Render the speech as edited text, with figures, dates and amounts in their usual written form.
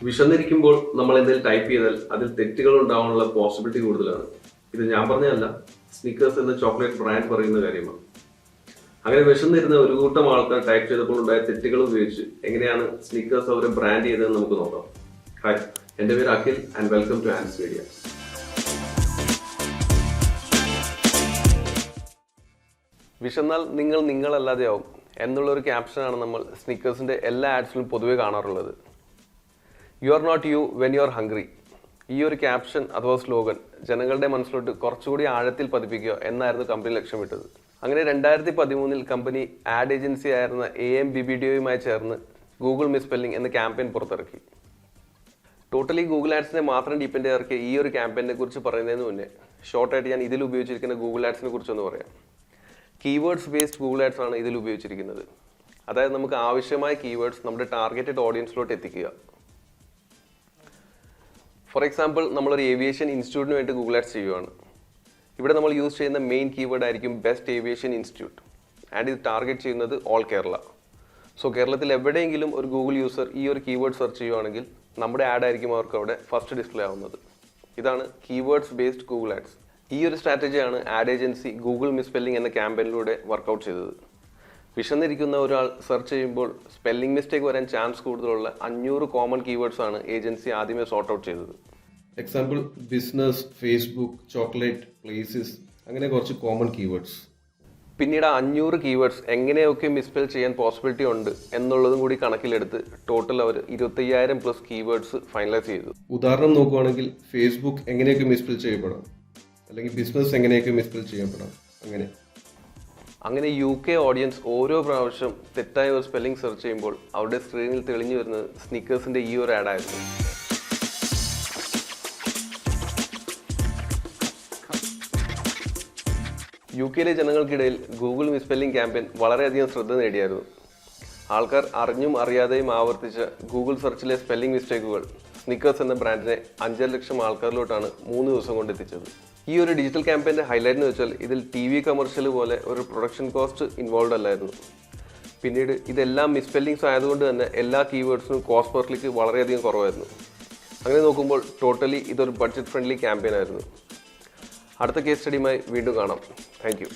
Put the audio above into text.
വിശന്നിരിക്കുമ്പോൾ നമ്മൾ എന്തെങ്കിലും ടൈപ്പ് ചെയ്താൽ അതിൽ തെറ്റുകൾ ഉണ്ടാവാനുള്ള പോസിബിലിറ്റി കൂടുതലാണ്. ഇത് ഞാൻ പറഞ്ഞതല്ല, സ്നിക്കേഴ്സ് എന്ന ചോക്ലേറ്റ് ബ്രാൻഡ് പറയുന്ന കാര്യമാണ്. അങ്ങനെ വിശന്നിരുന്ന ഒരു കൂട്ടം ആൾക്കാർ ടൈപ്പ് ചെയ്തപ്പോൾ ഉണ്ടായ തെറ്റുകൾ ഉപയോഗിച്ച് എങ്ങനെയാണ് സ്നിക്കേഴ്സ് അവരെ ബ്രാൻഡ് ചെയ്തതെന്ന് നമുക്ക് നോക്കാം. ഹായ്, എൻ്റെ പേര് Akhil and welcome to Ann's Media. വിശന്നാൽ നിങ്ങൾ നിങ്ങളല്ലാതെയാവും എന്നുള്ളൊരു ക്യാപ്ഷനാണ് നമ്മൾ സ്നിക്കേഴ്സിൻ്റെ എല്ലാ ആഡ്സിലും പൊതുവെ കാണാറുള്ളത്. You are not you when you are hungry. ഈ ഒരു ക്യാപ്ഷൻ അഥവാ സ്ലോഗൻ ജനങ്ങളുടെ മനസ്സിലോട്ട് കുറച്ചുകൂടി ആഴത്തിൽ പതിപ്പിക്കുക എന്നായിരുന്നു കമ്പനി ലക്ഷ്യമിട്ടത്. അങ്ങനെ 2013 കമ്പനി ആഡ് ഏജൻസി ആയിരുന്ന AMBBDOയുമായി ചേർന്ന് ഗൂഗിൾ മിസ്പെല്ലിംഗ് എന്ന ക്യാമ്പയിൻ പുറത്തിറക്കി. ടോട്ടലി ഗൂഗിൾ ആഡ്സിനെ മാത്രം ഡിപ്പെൻഡ് ഇറക്കിയ ഈ ഒരു ക്യാമ്പയിനെ കുറിച്ച് പറയുന്നതിന് മുന്നേ ഷോർട്ടായിട്ട് ഞാൻ ഇതിൽ ഉപയോഗിച്ചിരിക്കുന്ന ഗൂഗിൾ ആഡ്സിനെ കുറിച്ചൊന്ന് പറയാം. കീവേഡ്സ് ബേസ്ഡ് ഗൂഗിൾ ആഡ്സ് ആണ് ഇതിൽ ഉപയോഗിച്ചിരിക്കുന്നത്. അതായത് നമുക്ക് ആവശ്യമായ കീവേഡ്സ് നമ്മുടെ ടാർഗറ്റഡ് ഓഡിയൻസിലോട്ട് എത്തിക്കുക. ഫോർ എക്സാമ്പിൾ, നമ്മളൊരു ഏവിയേഷൻ ഇൻസ്റ്റിറ്റ്യൂട്ടിന് വേണ്ടി ഗൂഗിൾ ആഡ്സ് ചെയ്യുകയാണ്. ഇവിടെ നമ്മൾ യൂസ് ചെയ്യുന്ന മെയിൻ കീവേഡ് ആയിരിക്കും ബെസ്റ്റ് ഏവിയേഷൻ ഇൻസ്റ്റിറ്റ്യൂട്ട് ആൻഡ് ഇത് ടാർഗറ്റ് ചെയ്യുന്നത് ഓൾ കേരള. സോ കേരളത്തിൽ എവിടെയെങ്കിലും ഒരു ഗൂഗിൾ യൂസർ ഈ ഒരു കീവേഡ് സെർച്ച് ചെയ്യുകയാണെങ്കിൽ നമ്മുടെ ആഡ് ആയിരിക്കും അവർക്ക് അവിടെ ഫസ്റ്റ് ഡിസ്പ്ലേ ആവുന്നത്. ഇതാണ് കീവേഡ്സ് ബേസ്ഡ് ഗൂഗിൾ ആഡ്സ്. ഈ ഒരു സ്ട്രാറ്റജിയാണ് ആഡ് ഏജൻസി ഗൂഗിൾ മിസ്പെല്ലിംഗ് എന്ന ക്യാമ്പയിനിലൂടെ വർക്കൗട്ട് ചെയ്തത്. വിശന്നിരിക്കുന്ന ഒരാൾ സെർച്ച് ചെയ്യുമ്പോൾ സ്പെല്ലിംഗ് മിസ്റ്റേക്ക് വരാൻ ചാൻസ് കൂടുതലുള്ള 500 കോമൺ കീവേഡ്സ് ആണ് ഏജൻസി ആദ്യമേ സോർട്ട് ഔട്ട് ചെയ്തത്. Example business, Facebook, chocolate, places, അങ്ങനെ കുറച്ച് കോമൺ കീവേഡ്സ്. പിന്നീട് 500 കീവേഡ്സ് എങ്ങനെയൊക്കെ മിസ്പെൽ ചെയ്യാൻ പോസിബിലിറ്റി ഉണ്ട് എന്നുള്ളതും കൂടി കണക്കിലെടുത്ത് ടോട്ടൽ അവർ 25,000+ കീവേഡ്സ് ഫൈനലൈസ് ചെയ്തു. ഉദാഹരണം നോക്കുകയാണെങ്കിൽ ഫേസ്ബുക്ക് എങ്ങനെയൊക്കെ മിസ്പെൽ ചെയ്യപ്പെടാം, അല്ലെങ്കിൽ ബിസിനസ് എങ്ങനെയൊക്കെ മിസ്പെൽ ചെയ്യപ്പെടാം. അങ്ങനെ UK ഓഡിയൻസ് ഓരോ പ്രാവശ്യം തെറ്റായ ഒരു സ്പെല്ലിംഗ് സെർച്ച് ചെയ്യുമ്പോൾ അവരുടെ സ്ക്രീനിൽ തെളിഞ്ഞു വരുന്നത് സ്നിക്കേഴ്സിന്റെ ഈ ഒരു ആഡായിരുന്നു. UK ജനങ്ങൾക്കിടയിൽ ഗൂഗിൾ മിസ്പെല്ലിംഗ് ക്യാമ്പയിൻ വളരെയധികം ശ്രദ്ധ നേടിയായിരുന്നു. ആൾക്കാർ അറിഞ്ഞും അറിയാതെയും ആവർത്തിച്ച ഗൂഗിൾ സെർച്ചിലെ സ്പെല്ലിംഗ് മിസ്റ്റേക്കുകൾ സ്നിക്കേഴ്സ് എന്ന ബ്രാൻഡിനെ 5.5 ലക്ഷം ആൾക്കാരിലോട്ടാണ് 3 ദിവസം കൊണ്ട് എത്തിച്ചത്. ഈ ഒരു ഡിജിറ്റൽ ക്യാമ്പയിൻ്റെ ഹൈലൈറ്റ് എന്ന് വെച്ചാൽ ഇതിൽ TV കമേഴ്ഷ്യൽ പോലെ ഒരു പ്രൊഡക്ഷൻ കോസ്റ്റ് ഇൻവോൾവ് അല്ലായിരുന്നു. പിന്നീട് ഇതെല്ലാം മിസ്പെല്ലിങ്സ് ആയതുകൊണ്ട് തന്നെ എല്ലാ കീവേഡ്സിനും കോസ്റ്റ് പെർ ക്ലിക്ക് വളരെയധികം കുറവായിരുന്നു. അങ്ങനെ നോക്കുമ്പോൾ ടോട്ടലി ഇതൊരു ബഡ്ജറ്റ് ഫ്രണ്ട്ലി ക്യാമ്പയിൻ ആയിരുന്നു. അടുത്ത കേസ് സ്റ്റഡിയുമായി വീണ്ടും കാണാം. Thank you.